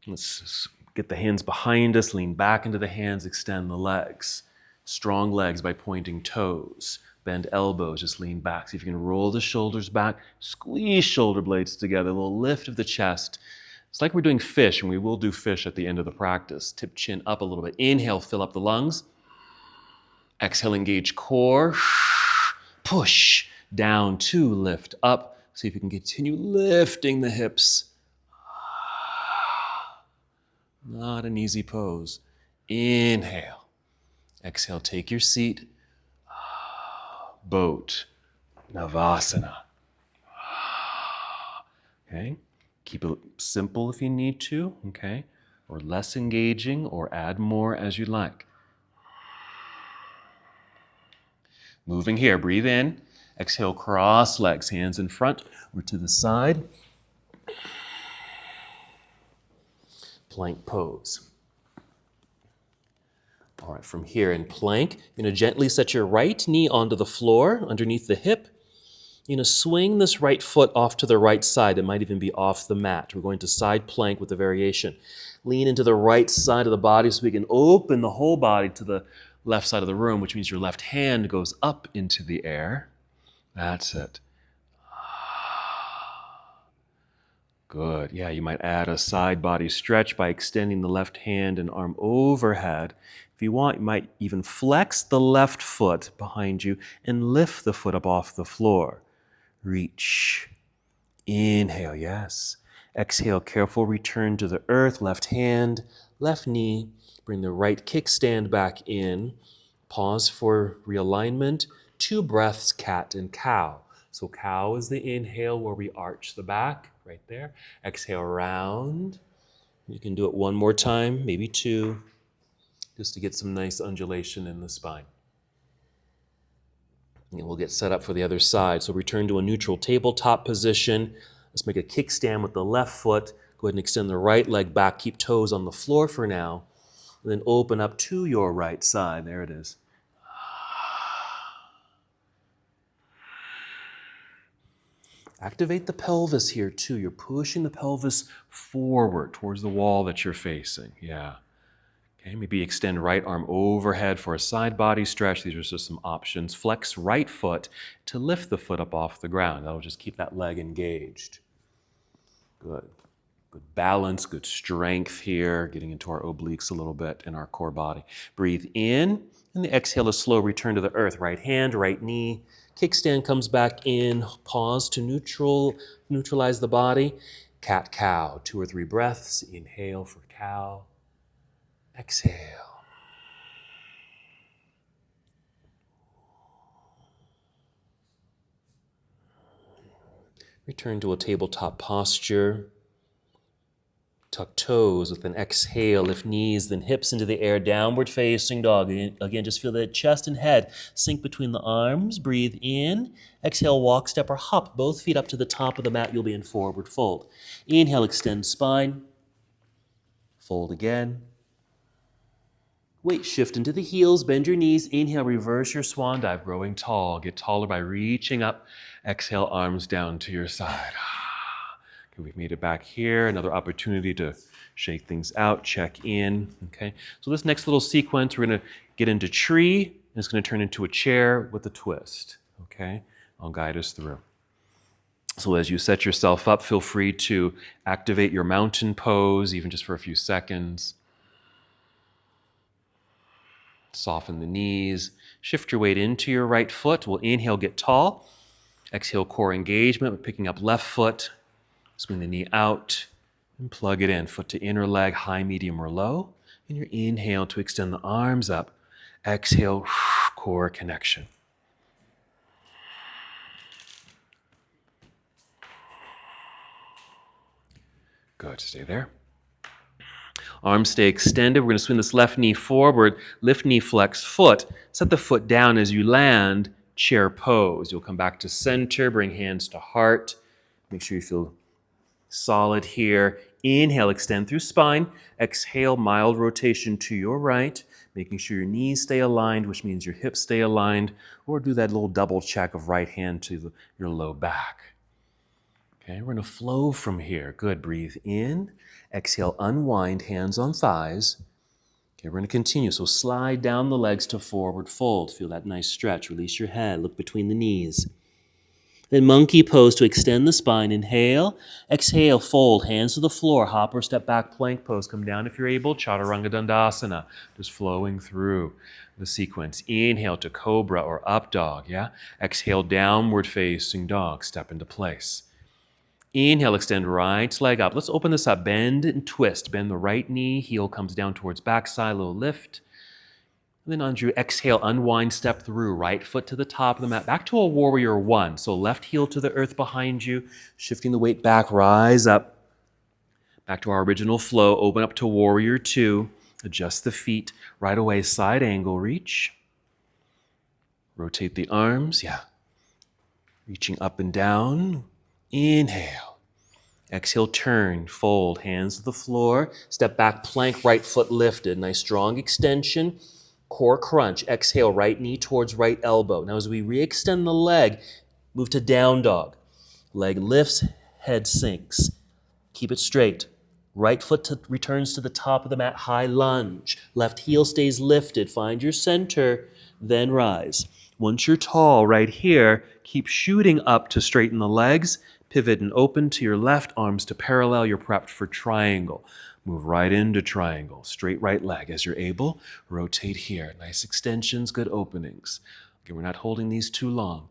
Let's get the hands behind us, lean back into the hands, extend the legs. Strong legs by pointing toes. Bend elbows, just lean back. See if you can roll the shoulders back, squeeze shoulder blades together, a little lift of the chest. It's like we're doing fish, and we will do fish at the end of the practice. Tip chin up a little bit. Inhale, fill up the lungs. Exhale, engage core. Push down, 2, lift up. See if you can continue lifting the hips. Not an easy pose. Inhale. Exhale, take your seat. Boat. Navasana. Okay. Keep it simple if you need to, okay? Or less engaging, or add more as you like. Moving here, breathe in. Exhale, cross legs, hands in front or to the side. Plank pose. All right, from here in plank, you're going to gently set your right knee onto the floor underneath the hip. You're going to swing this right foot off to the right side. It might even be off the mat. We're going to side plank with the variation. Lean into the right side of the body so we can open the whole body to the left side of the room, which means your left hand goes up into the air. That's it. Good. Yeah, you might add a side body stretch by extending the left hand and arm overhead. If you want, you might even flex the left foot behind you and lift the foot up off the floor. Reach. Inhale, yes. Exhale, careful return to the earth. Left hand, left knee. Bring the right kickstand back in. Pause for realignment. 2 breaths, cat and cow. So cow is the inhale where we arch the back, right there. Exhale, round. You can do it one more time, maybe 2, just to get some nice undulation in the spine. And we'll get set up for the other side. So return to a neutral tabletop position. Let's make a kickstand with the left foot. Go ahead and extend the right leg back. Keep toes on the floor for now. And then open up to your right side. There it is. Activate the pelvis here too. You're pushing the pelvis forward towards the wall that you're facing. Yeah. Okay, maybe extend right arm overhead for a side body stretch. These are just some options. Flex right foot to lift the foot up off the ground. That'll just keep that leg engaged. Good. Good balance, good strength here, getting into our obliques a little bit in our core body. Breathe in, and the exhale, a slow return to the earth. Right hand, right knee. Kickstand comes back in. Pause to neutralize the body. Cat, cow. 2 or 3 breaths. Inhale for cow. Exhale. Return to a tabletop posture. Tuck toes with an exhale. Lift knees, then hips into the air. Downward facing dog. Again, just feel the chest and head sink between the arms. Breathe in. Exhale, walk, step, or hop. Both feet up to the top of the mat. You'll be in forward fold. Inhale, extend spine. Fold again. Weight shift into the heels. Bend your knees. Inhale, reverse your swan dive. Growing tall. Get taller by reaching up. Exhale, arms down to your side. Okay, we've made it back here. Another opportunity to shake things out, check in. Okay, so this next little sequence, we're going to get into tree, and it's going to turn into a chair with a twist. Okay, I'll guide us through. So as you set yourself up, feel free to activate your mountain pose, even just for a few seconds. Soften the knees. Shift your weight into your right foot. We'll inhale, get tall. Exhale, core engagement. We're picking up left foot. Swing the knee out and plug it in. Foot to inner leg, high, medium, or low. And your inhale to extend the arms up. Exhale, core connection. Good, stay there. Arms stay extended. We're going to swing this left knee forward, lift knee, flex foot. Set the foot down as you land, chair pose. You'll come back to center, bring hands to heart. Make sure you feel solid here. Inhale, extend through spine. Exhale, mild rotation to your right, making sure your knees stay aligned, which means your hips stay aligned, or do that little double check of right hand to your low back. Okay, we're going to flow from here. Good. Breathe in. Exhale, unwind, hands on thighs. Okay, we're going to continue. So slide down the legs to forward fold. Feel that nice stretch. Release your head. Look between the knees. Then monkey pose to extend the spine. Inhale. Exhale, fold. Hands to the floor. Hop or step back plank pose. Come down if you're able. Chaturanga Dandasana. Just flowing through the sequence. Inhale to cobra or up dog. Yeah. Exhale, downward facing dog. Step into place. Inhale, extend right leg up. Let's open this up. Bend and twist. Bend the right knee. Heel comes down towards backside. Little lift. And then on your exhale, unwind, step through. Right foot to the top of the mat. Back to a warrior 1. So left heel to the earth behind you. Shifting the weight back. Rise up. Back to our original flow. Open up to warrior 2. Adjust the feet. Right away, side angle reach. Rotate the arms. Yeah. Reaching up and down. Inhale. Exhale, turn, fold, hands to the floor. Step back, plank, right foot lifted. Nice strong extension. Core crunch. Exhale, right knee towards right elbow. Now as we re-extend the leg, move to down dog. Leg lifts, head sinks. Keep it straight. Right foot returns to the top of the mat, high lunge. Left heel stays lifted. Find your center, then rise. Once you're tall right here, keep shooting up to straighten the legs. Pivot and open to your left, arms to parallel. You're prepped for triangle. Move right into triangle. Straight right leg as you're able. Rotate here. Nice extensions, good openings. Okay, we're not holding these too long.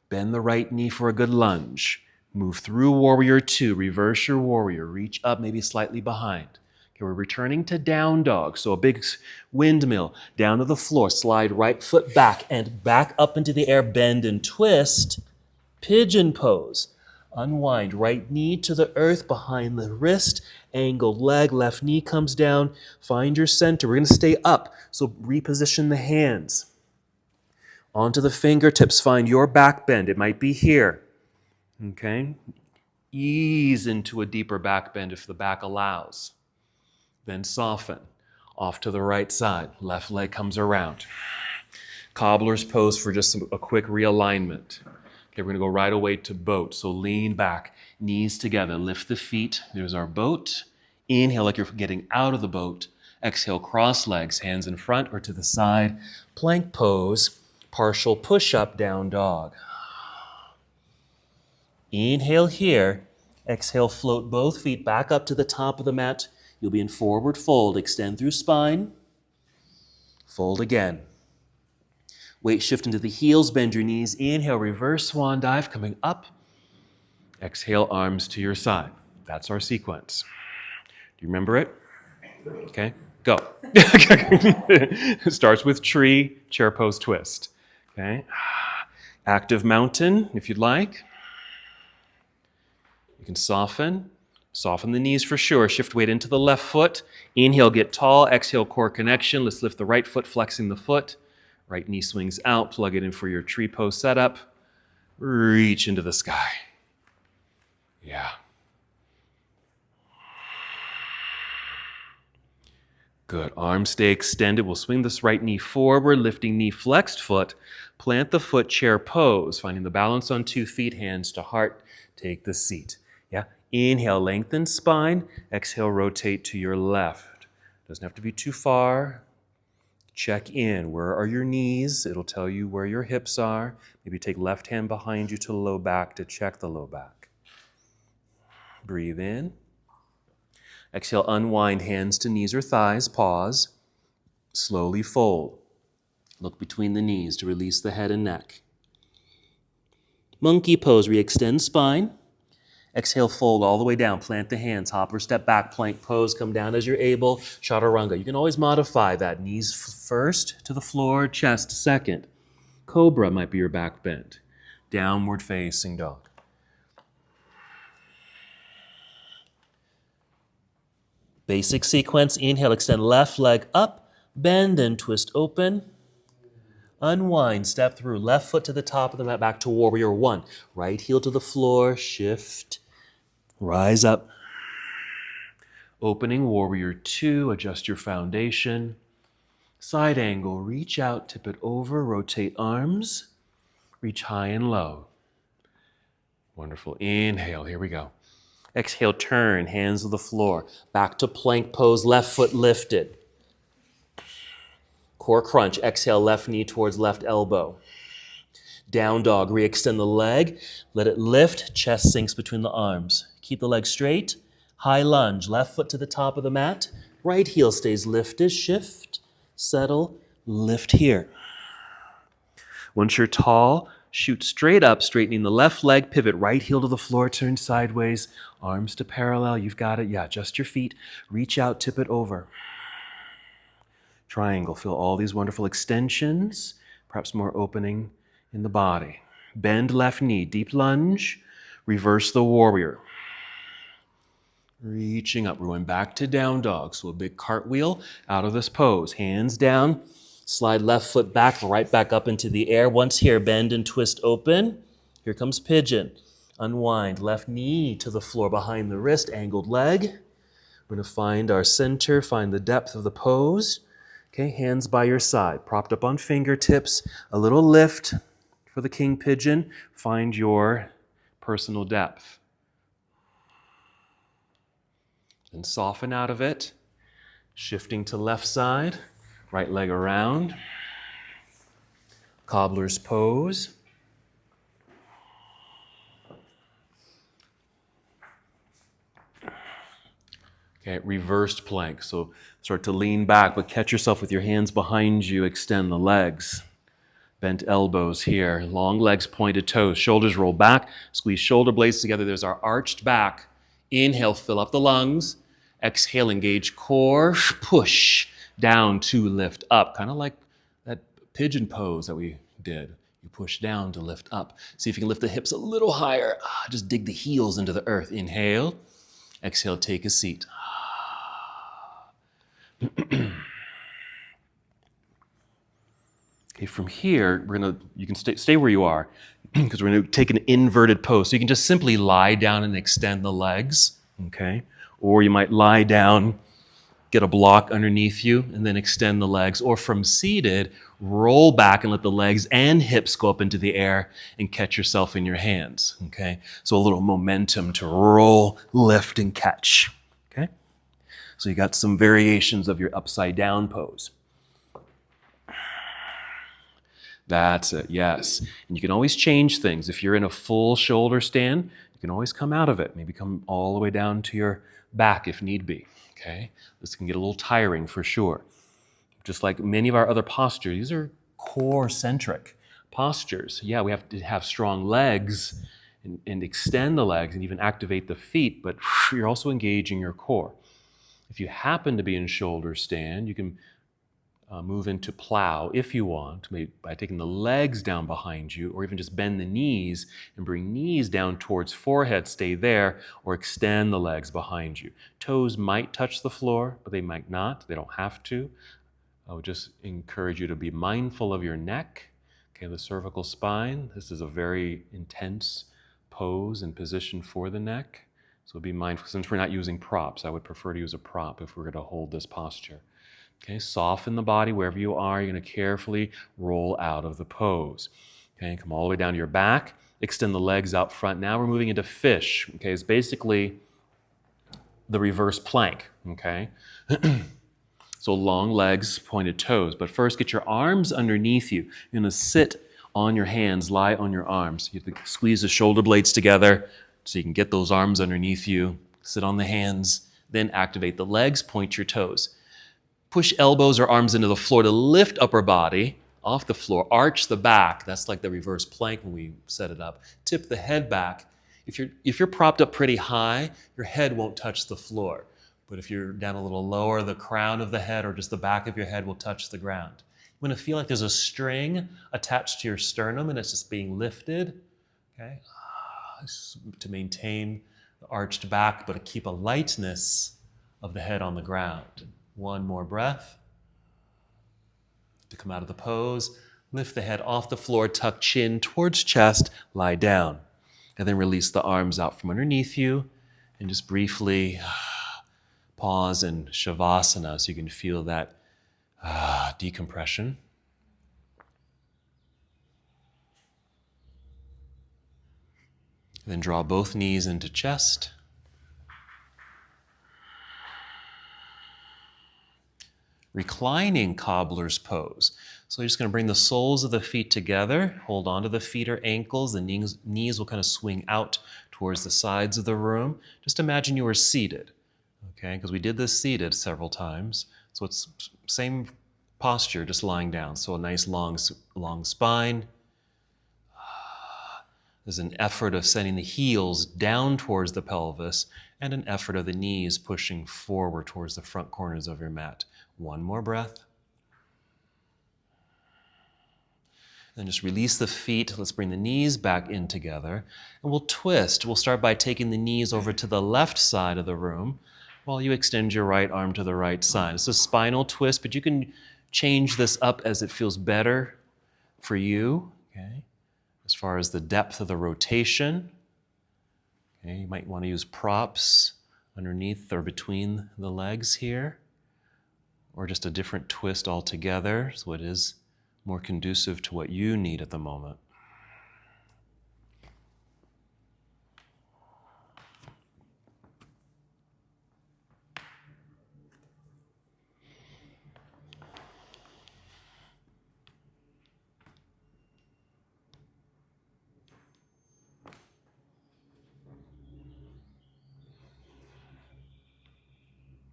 Bend the right knee for a good lunge. Move through warrior two. Reverse your warrior. Reach up, maybe slightly behind. Okay, we're returning to down dog. So a big windmill. Down to the floor. Slide right foot back and back up into the air. Bend and twist. Pigeon pose. Unwind. Right knee to the earth behind the wrist. Angled leg. Left knee comes down. Find your center. We're going to stay up. So reposition the hands. Onto the fingertips. Find your back bend. It might be here. Okay? Ease into a deeper back bend if the back allows. Then soften. Off to the right side. Left leg comes around. Cobbler's pose for just a quick realignment. Okay, we're going to go right away to boat. So lean back, knees together, lift the feet. There's our boat. Inhale like you're getting out of the boat. Exhale, cross legs, hands in front or to the side. Plank pose, partial push-up, down dog. Inhale here. Exhale, float both feet back up to the top of the mat. You'll be in forward fold. Extend through spine. Fold again. Weight shift into the heels, bend your knees. Inhale, reverse swan dive, coming up. Exhale, arms to your side. That's our sequence. Do you remember it? Okay, go. It starts with tree, chair pose, twist. Okay. Active mountain, if you'd like. You can soften the knees for sure. Shift weight into the left foot. Inhale, get tall. Exhale, core connection. Let's lift the right foot, flexing the foot. Right knee swings out. Plug it in for your tree pose setup. Reach into the sky. Yeah. Good. Arms stay extended. We'll swing this right knee forward, lifting knee, flexed foot. Plant the foot, chair pose. Finding the balance on 2 feet, hands to heart. Take the seat. Yeah. Inhale, lengthen spine. Exhale, rotate to your left. Doesn't have to be too far. Check in. Where are your knees? It'll tell you where your hips are. Maybe take left hand behind you to low back to check the low back. Breathe in. Exhale, unwind, hands to knees or thighs. Pause. Slowly fold. Look between the knees to release the head and neck. Monkey pose, re-extend spine. Exhale, fold all the way down. Plant the hands, hop or step back, plank pose, come down as you're able. Chaturanga. You can always modify that. Knees first to the floor, chest second. Cobra might be your back bend. Downward facing dog. Basic sequence. Inhale, extend left leg up, bend and twist open. Unwind, step through, left foot to the top of the mat, back to warrior one. Right heel to the floor, shift, rise up. Opening warrior two, adjust your foundation. Side angle, reach out, tip it over, rotate arms, reach high and low. Wonderful. Inhale, here we go. Exhale, turn, hands to the floor. Back to plank pose, left foot lifted. Core crunch, exhale, left knee towards left elbow. Down dog, re-extend the leg. Let it lift, chest sinks between the arms. Keep the leg straight. High lunge, left foot to the top of the mat. Right heel stays lifted, shift, settle, lift here. Once you're tall, shoot straight up, straightening the left leg, pivot right heel to the floor, turn sideways, arms to parallel, you've got it. Yeah, adjust your feet, reach out, tip it over. Triangle, feel all these wonderful extensions, perhaps more opening in the body. Bend left knee, deep lunge, reverse the warrior. Reaching up, we're going back to down dog. So a big cartwheel out of this pose. Hands down, slide left foot back, right back up into the air. Once here, bend and twist open. Here comes pigeon. Unwind. Left knee to the floor behind the wrist, angled leg. We're going to find our center, find the depth of the pose. Okay, hands by your side, propped up on fingertips, a little lift for the king pigeon. Find your personal depth. And soften out of it. Shifting to left side, right leg around. Cobbler's pose. Okay, reversed plank. So start to lean back, but catch yourself with your hands behind you. Extend the legs. Bent elbows here. Long legs, pointed toes. Shoulders roll back. Squeeze shoulder blades together. There's our arched back. Inhale, fill up the lungs. Exhale, engage core. Push down to lift up. Kind of like that pigeon pose that we did. You push down to lift up. See if you can lift the hips a little higher. Just dig the heels into the earth. Inhale. Exhale, take a seat. Okay, from here, you can stay where you are because we're going to take an inverted pose. So you can just simply lie down and extend the legs, okay? Or you might lie down, get a block underneath you, and then extend the legs. Or from seated, roll back and let the legs and hips go up into the air and catch yourself in your hands, okay? So a little momentum to roll, lift, and catch, okay? So you got some variations of your upside down pose. That's it, yes. And you can always change things. If you're in a full shoulder stand, you can always come out of it. Maybe come all the way down to your back if need be, okay? This can get a little tiring for sure. Just like many of our other postures, these are core-centric postures. Yeah, we have to have strong legs and extend the legs and even activate the feet, but you're also engaging your core. If you happen to be in shoulder stand, you can move into plow if you want, maybe by taking the legs down behind you, or even just bend the knees and bring knees down towards forehead, stay there, or extend the legs behind you. Toes might touch the floor, but they might not. They don't have to. I would just encourage you to be mindful of your neck, okay, the cervical spine. This is a very intense pose and position for the neck. So be mindful. Since we're not using props, I would prefer to use a prop if we're going to hold this posture. Okay, soften the body wherever you are. You're going to carefully roll out of the pose. Okay, come all the way down to your back. Extend the legs out front. Now we're moving into fish. Okay, it's basically the reverse plank. Okay, so long legs, pointed toes. But first, get your arms underneath you. You're going to sit on your hands, lie on your arms. You have to squeeze the shoulder blades together so you can get those arms underneath you. Sit on the hands. Then activate the legs, point your toes. Push elbows or arms into the floor to lift upper body off the floor. Arch the back. That's like the reverse plank when we set it up. Tip the head back. If you're propped up pretty high, your head won't touch the floor. But if you're down a little lower, the crown of the head or just the back of your head will touch the ground. You want to feel like there's a string attached to your sternum and it's just being lifted. Okay, to maintain the arched back, but to keep a lightness of the head on the ground. One more breath. To come out of the pose, lift the head off the floor, tuck chin towards chest, lie down. And then release the arms out from underneath you and just briefly pause in Shavasana so you can feel that decompression. Then draw both knees into chest. Reclining cobbler's pose. So you're just going to bring the soles of the feet together, hold on to the feet or ankles, the knees will kind of swing out towards the sides of the room. Just imagine you were seated, okay? Because we did this seated several times. So it's same posture, just lying down. So a nice long spine. There's an effort of sending the heels down towards the pelvis and an effort of the knees pushing forward towards the front corners of your mat. One more breath. Then just release the feet. Let's bring the knees back in together. And we'll twist. We'll start by taking the knees over to the left side of the room while you extend your right arm to the right side. It's a spinal twist, but you can change this up as it feels better for you, okay? As far as the depth of the rotation. Okay, you might want to use props underneath or between the legs here, or just a different twist altogether, so it is more conducive to what you need at the moment.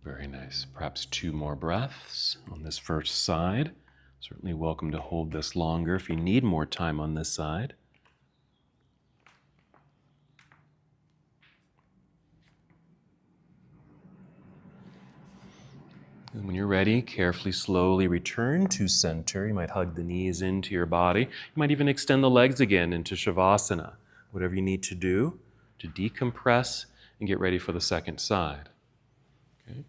Very nice. Perhaps 2 more breaths on this first side. Certainly welcome to hold this longer if you need more time on this side. And when you're ready, carefully, slowly return to center. You might hug the knees into your body. You might even extend the legs again into Shavasana. Whatever you need to do to decompress and get ready for the second side. Okay?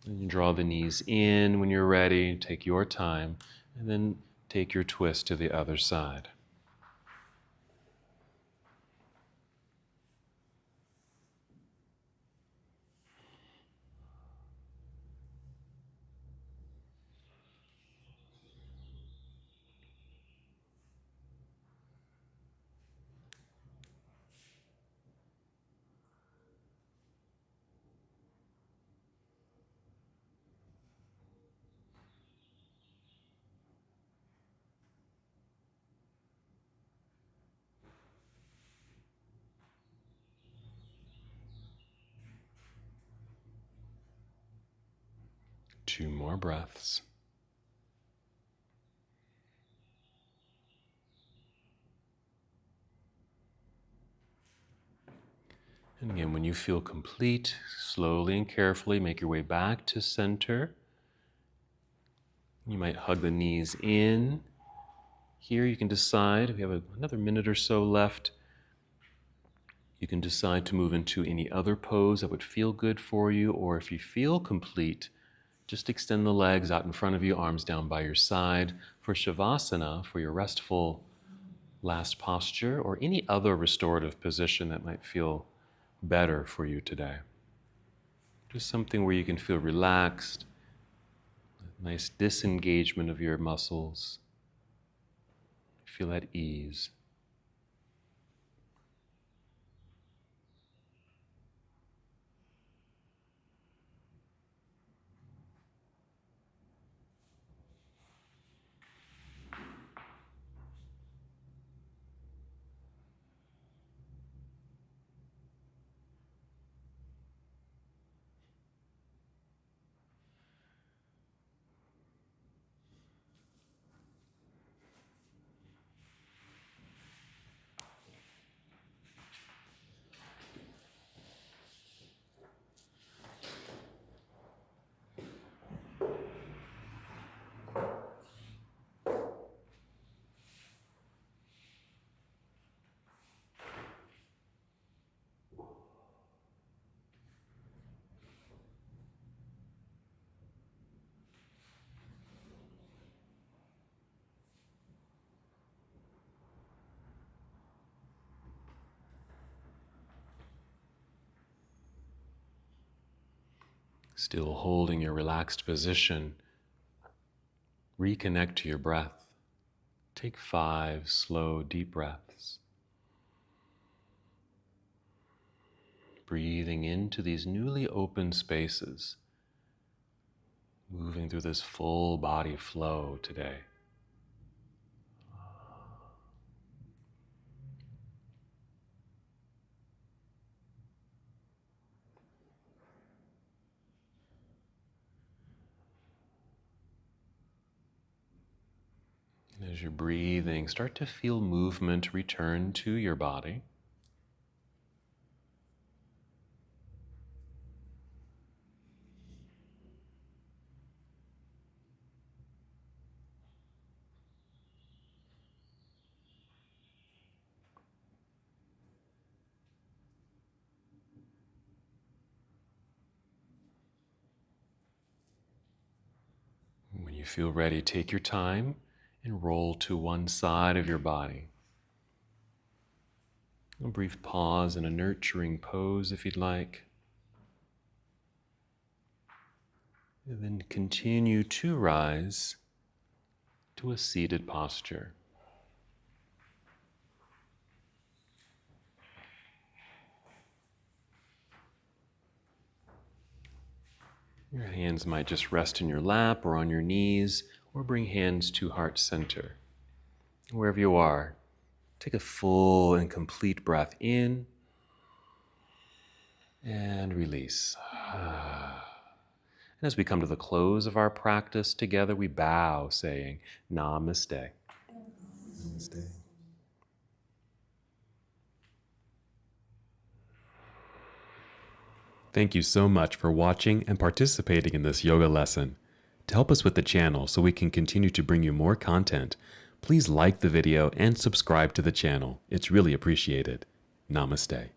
And you draw the knees in when you're ready. Take your time, and then take your twist to the other side. Two more breaths. And again, when you feel complete, slowly and carefully make your way back to center. You might hug the knees in. Here you can decide, we have another minute or so left. You can decide to move into any other pose that would feel good for you, or if you feel complete, just extend the legs out in front of you, arms down by your side for Shavasana, for your restful last posture, or any other restorative position that might feel better for you today. Just something where you can feel relaxed, a nice disengagement of your muscles. Feel at ease. Still holding your relaxed position, reconnect to your breath. Take 5 slow, deep breaths. Breathing into these newly opened spaces, moving through this full body flow today. And as you're breathing, start to feel movement return to your body. When you feel ready, take your time and roll to one side of your body. A brief pause in a nurturing pose if you'd like. And then continue to rise to a seated posture. Your hands might just rest in your lap or on your knees, or bring hands to heart center. Wherever you are, take a full and complete breath in and release. And as we come to the close of our practice together, we bow, saying, Namaste. Namaste. Thank you so much for watching and participating in this yoga lesson. To help us with the channel so we can continue to bring you more content, please like the video and subscribe to the channel. It's really appreciated. Namaste.